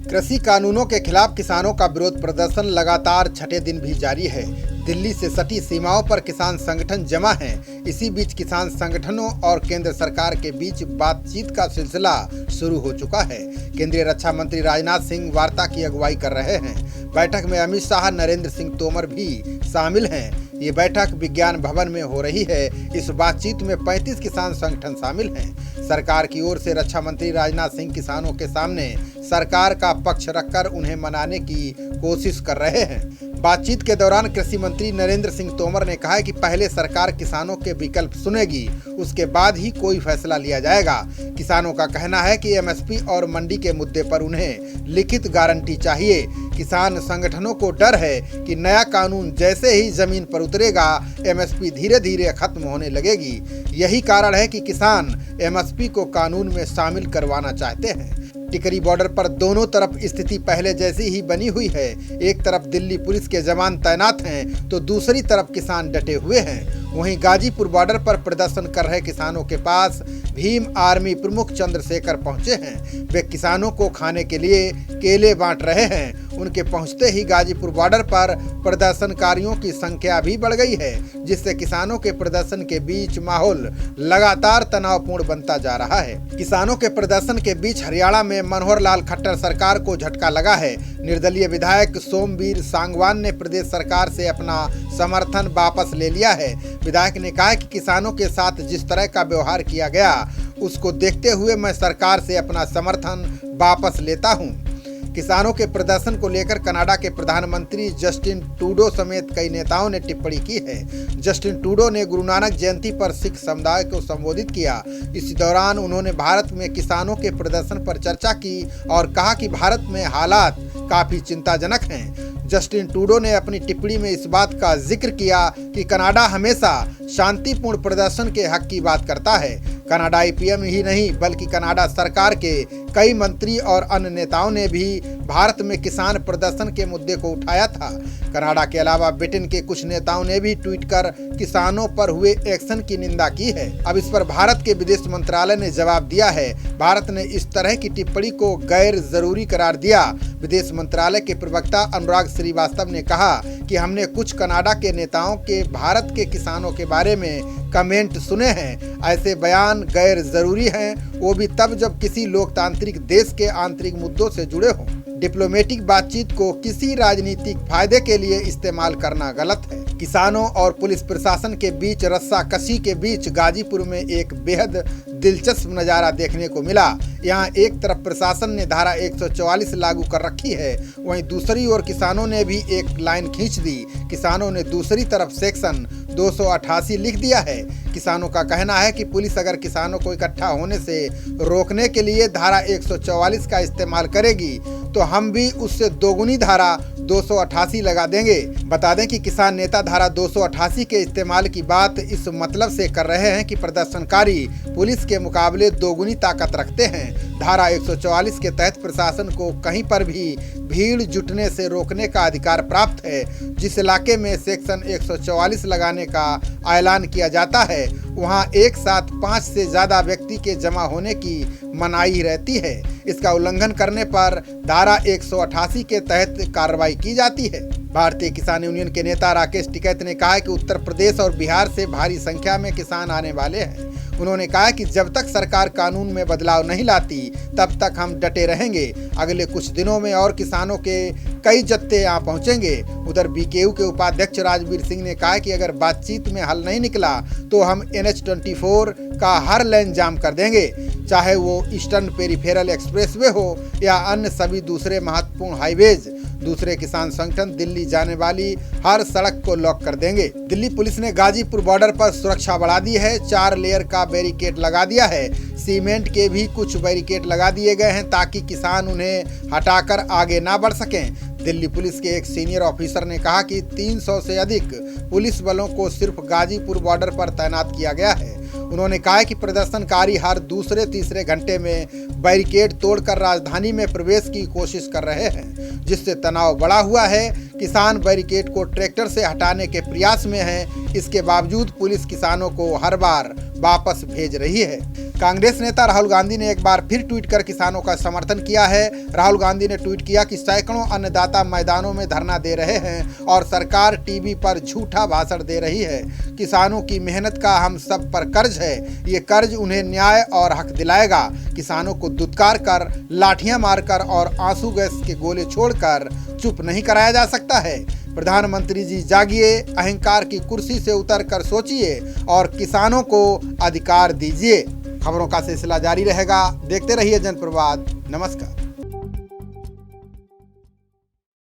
कृषि कानूनों के खिलाफ किसानों का विरोध प्रदर्शन लगातार छठे दिन भी जारी है। दिल्ली से सटी सीमाओं पर किसान संगठन जमा हैं। इसी बीच किसान संगठनों और केंद्र सरकार के बीच बातचीत का सिलसिला शुरू हो चुका है। केंद्रीय रक्षा मंत्री राजनाथ सिंह वार्ता की अगुवाई कर रहे हैं। बैठक में अमित शाह, नरेंद्र सिंह तोमर भी शामिल हैं। ये बैठक विज्ञान भवन में हो रही है। इस बातचीत में 35 किसान संगठन शामिल हैं। सरकार की ओर से रक्षा मंत्री राजनाथ सिंह किसानों के सामने सरकार का पक्ष रखकर उन्हें मनाने की कोशिश कर रहे हैं। बातचीत के दौरान कृषि मंत्री नरेंद्र सिंह तोमर ने कहा है कि पहले सरकार किसानों के विकल्प सुनेगी, उसके बाद ही कोई फैसला लिया जाएगा। किसानों का कहना है कि एमएसपी और मंडी के मुद्दे पर उन्हें लिखित गारंटी चाहिए। किसान संगठनों को डर है कि नया कानून जैसे ही जमीन पर उतरेगा, एमएसपी धीरे धीरे खत्म होने लगेगी। यही कारण है कि किसान एमएसपी को कानून में शामिल करवाना चाहते हैं। टिकरी बॉर्डर पर दोनों तरफ स्थिति पहले जैसी ही बनी हुई है। एक तरफ दिल्ली पुलिस के जवान तैनात हैं तो दूसरी तरफ किसान डटे हुए हैं। वहीं गाजीपुर बॉर्डर पर प्रदर्शन कर रहे किसानों के पास भीम आर्मी प्रमुख चंद्रशेखर पहुंचे हैं। वे किसानों को खाने के लिए केले बांट रहे हैं। उनके पहुंचते ही गाजीपुर बॉर्डर पर प्रदर्शनकारियों की संख्या भी बढ़ गई है, जिससे किसानों के प्रदर्शन के बीच माहौल लगातार तनावपूर्ण बनता जा रहा है। किसानों के प्रदर्शन के बीच हरियाणा में मनोहर लाल खट्टर सरकार को झटका लगा है। निर्दलीय विधायक सोमवीर सांगवान ने प्रदेश सरकार से अपना समर्थन वापस ले लिया है। विधायक ने कहा कि किसानों के साथ जिस तरह का व्यवहार किया गया, उसको देखते हुए मैं सरकार से अपना समर्थन वापस लेता हूं। किसानों के प्रदर्शन को लेकर कनाडा के प्रधानमंत्री जस्टिन ट्रूडो समेत कई नेताओं ने टिप्पणी की है। जस्टिन ट्रूडो ने गुरु नानक जयंती पर सिख समुदाय को संबोधित किया। इसी दौरान उन्होंने भारत में किसानों के प्रदर्शन पर चर्चा की और कहा कि भारत में हालात काफी चिंताजनक हैं। जस्टिन ट्रूडो ने अपनी टिप्पणी में इस बात का जिक्र किया कि कनाडा हमेशा शांतिपूर्ण प्रदर्शन के हक की बात करता है। कनाडाई पीएम ही नहीं बल्कि कनाडा सरकार के कई मंत्री और अन्य नेताओं ने भी भारत में किसान प्रदर्शन के मुद्दे को उठाया था। कनाडा के अलावा ब्रिटेन के कुछ नेताओं ने भी ट्वीट कर किसानों पर हुए एक्शन की निंदा की है। अब इस पर भारत के विदेश मंत्रालय ने जवाब दिया है। भारत ने इस तरह की टिप्पणी को गैर जरूरी करार दिया। विदेश मंत्रालय के प्रवक्ता अनुराग श्रीवास्तव ने कहा कि हमने कुछ कनाडा के नेताओं के भारत के किसानों के बारे में कमेंट सुने हैं। ऐसे बयान गैर जरूरी हैं, वो भी तब जब किसी लोकतांत्रिक देश के आंतरिक मुद्दों से जुड़े हों। डिप्लोमेटिक बातचीत को किसी राजनीतिक फायदे के लिए इस्तेमाल करना गलत है। किसानों और पुलिस प्रशासन के बीच रस्साकशी के बीच गाजीपुर में एक बेहद दिलचस्प नज़ारा देखने को मिला। यहाँ एक तरफ प्रशासन ने धारा 144 लागू कर रखी है, वहीं दूसरी ओर किसानों ने भी एक लाइन खींच दी। किसानों ने दूसरी तरफ सेक्शन 288 लिख दिया है। किसानों का कहना है कि पुलिस अगर किसानों को इकट्ठा होने से रोकने के लिए धारा 144 का इस्तेमाल करेगी तो हम भी उससे दोगुनी धारा 288 लगा देंगे। बता दें कि किसान नेता धारा 288 के इस्तेमाल की बात इस मतलब से कर रहे हैं कि प्रदर्शनकारी पुलिस के मुकाबले दोगुनी ताकत रखते हैं। धारा 144 के तहत प्रशासन को कहीं पर भी भीड़ जुटने से रोकने का अधिकार प्राप्त है। जिस इलाके में सेक्शन 144 लगाने का ऐलान किया जाता है, वहां एक साथ 5 से ज्यादा व्यक्ति के जमा होने की मनाही रहती है। इसका उल्लंघन करने पर धारा 188 के तहत कार्रवाई की जाती है। भारतीय किसान यूनियन के नेता राकेश टिकैत ने कहा कि उत्तर प्रदेश और बिहार से भारी संख्या में किसान आने वाले हैं। उन्होंने कहा कि जब तक सरकार कानून में बदलाव नहीं लाती तब तक हम डटे रहेंगे। अगले कुछ दिनों में और किसानों के कई जत्थे यहाँ पहुँचेंगे। उधर बीकेयू के उपाध्यक्ष राजवीर सिंह ने कहा कि अगर बातचीत में हल नहीं निकला तो हम NH-24 का हर लेन जाम कर देंगे, चाहे वो ईस्टर्न पेरिफेरल एक्सप्रेसवे हो या अन्य सभी दूसरे महत्वपूर्ण हाईवेज। दूसरे किसान संगठन दिल्ली जाने वाली हर सड़क को लॉक कर देंगे। दिल्ली पुलिस ने गाजीपुर बॉर्डर पर सुरक्षा बढ़ा दी है। 4 लेयर का बैरिकेड लगा दिया है। सीमेंट के भी कुछ बैरिकेड लगा दिए गए हैं ताकि किसान उन्हें हटाकर आगे ना बढ़ सकें। दिल्ली पुलिस के एक सीनियर ऑफिसर ने कहा कि 300 से अधिक पुलिस बलों को सिर्फ गाजीपुर बॉर्डर पर तैनात किया गया है। उन्होंने कहा कि प्रदर्शनकारी हर दूसरे तीसरे घंटे में बैरिकेड तोड़कर राजधानी में प्रवेश की कोशिश कर रहे हैं, जिससे तनाव बढ़ा हुआ है। किसान बैरिकेड को ट्रैक्टर से हटाने के प्रयास में हैं। इसके बावजूद पुलिस किसानों को हर बार वापस भेज रही है। कांग्रेस नेता राहुल गांधी ने एक बार फिर ट्वीट कर किसानों का समर्थन किया है। राहुल गांधी ने ट्वीट किया कि सैकड़ों अन्नदाता मैदानों में धरना दे रहे हैं और सरकार टीवी पर झूठा भाषण दे रही है। किसानों की मेहनत का हम सब पर कर्ज है, ये कर्ज उन्हें न्याय और हक दिलाएगा। किसानों को दुत्कार कर, लाठियां मारकर और आंसू गैस के गोले छोड़कर चुप नहीं कराया जा सकता है। प्रधानमंत्री जी जागिए, अहंकार की कुर्सी से उतरकर सोचिए और किसानों को अधिकार दीजिए। खबरों का सिलसिला जारी रहेगा। देखते रहिए जनप्रवाद। नमस्कार।